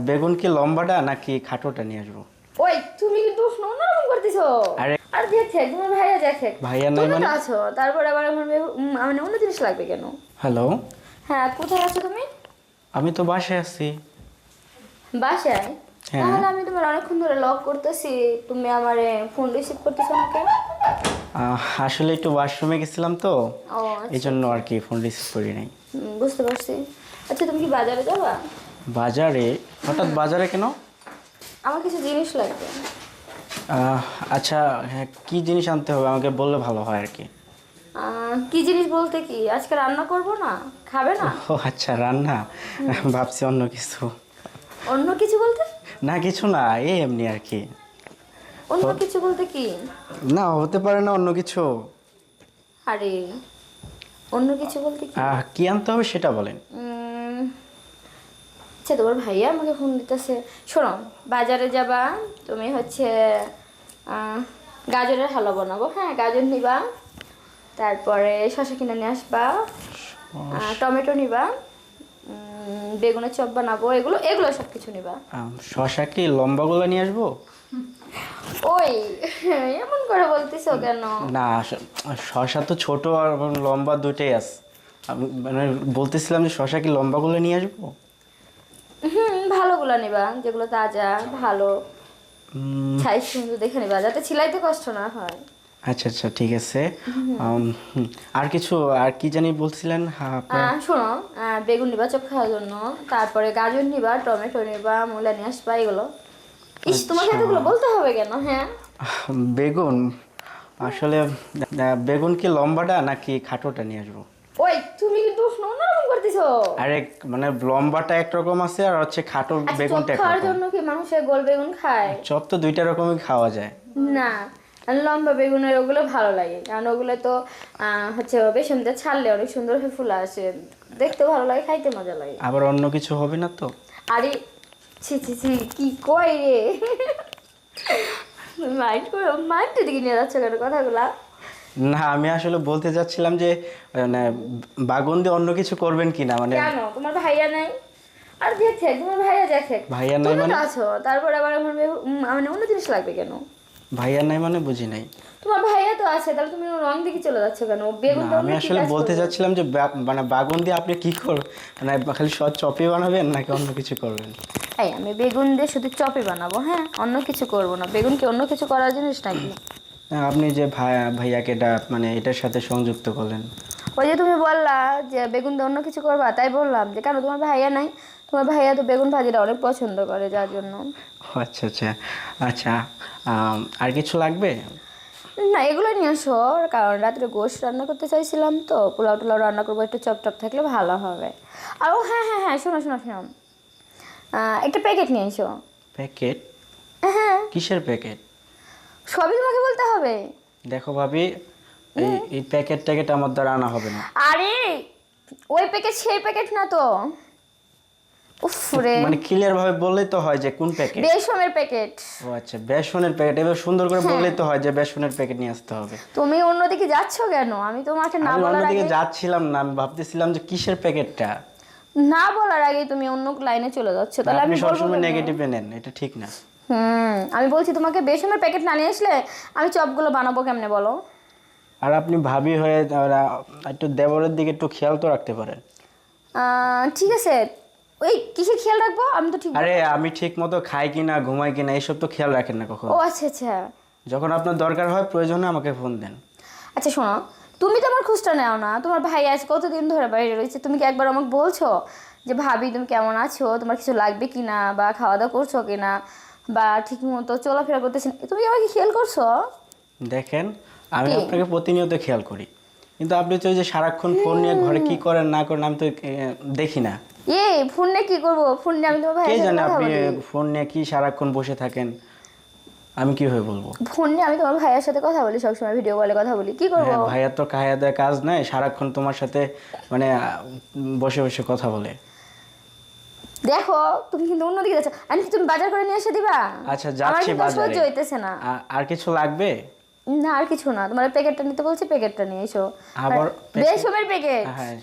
বেগুন কি লম্বাটা নাকি খাটোটা নিয়ে আসবো? ওই তুমি কিন্তু অন্যরকম করতেছো। আরে আর দেখে তোমার ভাইয়া দেখে। ভাইয়া নাই তুমি তো মানে? আছো, তারপর আবার আমার মানে অন্য জিনিস লাগবে কেন? হ্যালো, হ্যাঁ, কোথায় আছো তুমি? আমি তো বাসায় আছি। বাসায়? হ্যাঁ। তাহলে আমি তোমার অনেকক্ষণ ধরে লক করতেছি, তুমি আমারে ফোন রিসিভ করতেছো না কেন? আসলে একটু ওয়াশরুমে গেছিলাম তো, ও এই আচ্ছা, জন্য আর কি ফোন রিসিভ করি নাই। বুঝতে পারছি। আচ্ছা, তুমি কি বাজারে যাবা? বাজারে? হঠাৎ বাজারে কেন? আমার কিছু জিনিস লাগবে। আহ, আচ্ছা, হ্যাঁ, কি জিনিস আনতে হবে আমাকে বললে ভালো হয় আর কি। কি জিনিস বলতে কি, আজকে রান্না করব না, খাবে না? ও আচ্ছা, রান্না। ভাবছি অন্য কিছু। অন্য কিছু বলতে? না কিছু না, এই এমনি আর কি। অন্য কিছু বলতে কি? না হতে পারে না অন্য কিছু। আরে, অন্য কিছু বলতে কি? কি আনতে হবে সেটা বলেন। আচ্ছা, তোমার ভাইয়া আমাকে ফোন দিতেছে। শোনো, বাজারে যাবা, তুমি হচ্ছে আহ, গাজরের হালুয়া বানাবো। হ্যাঁ, গাজর নিবা, তারপরে শসা কিনে নিয়ে আসবা, টমেটো নিবা, বেগুনের চপ বানাবো, এগুলো এগুলো সব কিছু নিবা। শশা কি লম্বাগুলো নিয়ে আসবো? ওই এমন করে বলতেছো কেন? না শশা তো ছোট আর এবং লম্বা দুইটাই আছে। আমি মানে বলতেছিলাম যে শশা কি লম্বাগুলো নিয়ে আসবো? ভালোগুলো নিবা, যেগুলো তাজা ভালো, সাইজ সুন্দর দেখে নিবা, যাতে ছিলাইতে কষ্ট না হয়। আচ্ছা আচ্ছা, ঠিক আছে। আর কিছু, আর কি জানি বলছিলেন? হ্যাঁ আপনার শোনো, বেগুন নিবা চপ খাওয়ার জন্য, তারপরে গাজর নিবা, টমেটো নিবা, মূলা নিয়ে আসবা, এগুলো। ইস, তোমাকে আচ্ছা। এতগুলো বলতে হবে কেন? হ্যাঁ, বেগুন, আসলে বেগুন কি লম্বাটা নাকি খাটোটা নিয়ে আসবো? ওই তুমি কিন্তু অন্যরকম করতেছো। আরে মানে লম্বাটা একরকম আছে আর হচ্ছে খাটো আচ্ছা, চপ বেগুনটা খাওয়ার একরকম। জন্য কি মানুষের গোল বেগুন খায়? চপ তো দুইটা রকমই খাওয়া যায়। না, আর লম্বা বেগুনের ওগুলো ভালো লাগে, কারণ ওগুলো তো হচ্ছে বেসন দিয়ে ছাড়লে অনেক সুন্দর হয়ে ফুলা আসে, দেখতে ভালো লাগে, খাইতে মজা লাগে। আবার অন্য কিছু হবে না তো? আরে, ছি ছি ছি, কি কয় রে! মাইন্ড করে মাইন্ডের দিকে নিয়ে যাচ্ছ কেন কথাগুলা? না আমি আসলে বলতে চাচ্ছিলাম যে মানে বাগুন দিয়ে অন্য কিছু করবেন কিনা, মানে কেন, তোমার ভাইয়া নাই? আর দেখে তোমার ভাইয়া দেখে। ভাইয়া নাই তুমি তো মানে? আছো, তারপর আবার আমার মানে অন্য জিনিস লাগবে কেন? ভাইয়া নাই মানে বুঝি নাই। তোমার ভাইয়া তো আছে, তাহলে তুমি রং দিকে চলে যাচ্ছ কেন? বেগুন না তো আমি অন্য কি আসলে কাজ বলতে করবে? চাচ্ছিলাম যে মানে বাগুন দিয়ে আপনি কি করবেন, মানে খালি সব চপই বানাবেন নাকি অন্য কিছু করবেন? এই, আমি বেগুন দিয়ে শুধু চপই বানাবো, হ্যাঁ, অন্য কিছু করব না। বেগুন কি অন্য কিছু করার জিনিস নাকি? আপনি যে ভাইয়াকে এটা মানে এটার সাথে সংযুক্ত করলেন। ওই যে তুমি বললা যে বেগুন দিয়ে অন্য কিছু করবা, তাই বললাম যে কেন তোমার ভাইয়া নাই? তোমার ভাইয়া তো বেগুন ভাজিটা অনেক পছন্দ করে, যার জন্য। ও আচ্ছা আচ্ছা। আচ্ছা, আর কিছু লাগবে? না, এগুলো নিয়ে আসো, কারণ রাত্রে গোশত রান্না করতে চাইছিলাম তো, পোলাও টোলাও রান্না করবো, একটু চপ টপ থাকলে ভালো হবে। আর ও হ্যাঁ হ্যাঁ হ্যাঁ, শোনো শোনো শোনো, একটা প্যাকেট নিয়ে এসো। প্যাকেট? হ্যাঁ, কিসের প্যাকেট? সবই তোমাকে বলতে হবে। দেখো ভাবি, এই এই প্যাকেট ট্যাকেট আমার দ্বারা আনা হবে না। আরে, ওই প্যাকেট সেই প্যাকেট না তো। উফ রে, মানে ক্লিয়ার ভাবে বললেই তো হয় যে কোন প্যাকেট। বেসনের প্যাকেট। ও আচ্ছা, বেসনের প্যাকেট, এবার সুন্দর করে হ্যাঁ। বললেই তো হয় যে বেসনের প্যাকেট নিয়ে আসতে হবে। তুমি অন্যদিকে যাচ্ছ কেন? আমি তোমাকে না আমি বলার অন্যদিকে আগে, যাচ্ছিলাম না, আমি ভাবতেছিলাম যে কিসের প্যাকেটটা। না বলার আগে তুমি অন্য লাইনে চলে যাচ্ছ, তাহলে আপনি আমি বলবো সবসময় কেন? নেগেটিভে নেন, এটা ঠিক না। আমি বলছি তোমাকে বেসনের প্যাকেট না নিয়ে আসলে আমি চপগুলো বানাবো কেমনে বলো? আর আপনি ভাবি হয়ে একটু দেবরের দিকে একটু খেয়াল তো রাখতে পারেন। ঠিক আছে, ওই কিসে খেয়াল রাখবো? আমি তো ঠিক। আরে আমি ঠিক মতো খাই কিনা ঘুমাই কিনা এইসব তো খেয়াল রাখেন না কখনো। ও আচ্ছা আচ্ছা। যখন আপনার দরকার হয় প্রয়োজনে আমাকে ফোন দেন। আচ্ছা শোনো, তুমি তো আমার খোঁজটা নেও না। তোমার ভাই আজ কতদিন ধরে বাইরে রয়েছে, তুমি কি একবার আমাকে বলছো যে ভাবি তুমি কেমন আছো, তোমার কিছু লাগবে কিনা, বা খাওয়া দাওয়া করছো কিনা, বা ঠিক মতো চলাফেরা করতেছি না? তুমি আমাকে খেয়াল করছো? দেখেন, আমি কি? আপনাকে প্রতিনিয়ত খেয়াল করি, কিন্তু আপনি তো ওই যে সারাক্ষণ ফোন নিয়ে ঘরে কি করেন না করেন আমি তো দেখি না। ফোন নিয়ে কি করবো? ফোন নিয়ে আমি তোমার কে ভাইয়ের সাথে জানে কথা আপনি বলি। ফোন নিয়ে কি সারাক্ষণ বসে থাকেন, আমি কি হয়ে বলবো? ফোন নিয়ে আমি তোমার ভাইয়ের সাথে কথা বলি, সবসময় ভিডিও কলে কথা বলি, কি করবো? হ্যাঁ, ভাইয়া তো খায়া দেয় কাজ নাই, সারাক্ষণ তোমার সাথে মানে বসে বসে কথা বলে। দেখো, তুমি কিন্তু অন্যদিকে যাচ্ছ। আমি কি তুমি বাজার করে নিয়ে এসে দিবা? আচ্ছা আমার যাচ্ছি কিন্তু বাজারে। সহ্য হইতেছে না। আর কিছু লাগবে? না, আর কিছু না, তোমার প্যাকেটটা নিতে বলছি, প্যাকেটটা নিয়ে এসো। আবার বেসমের প্যাকেট। হ্যাঁ,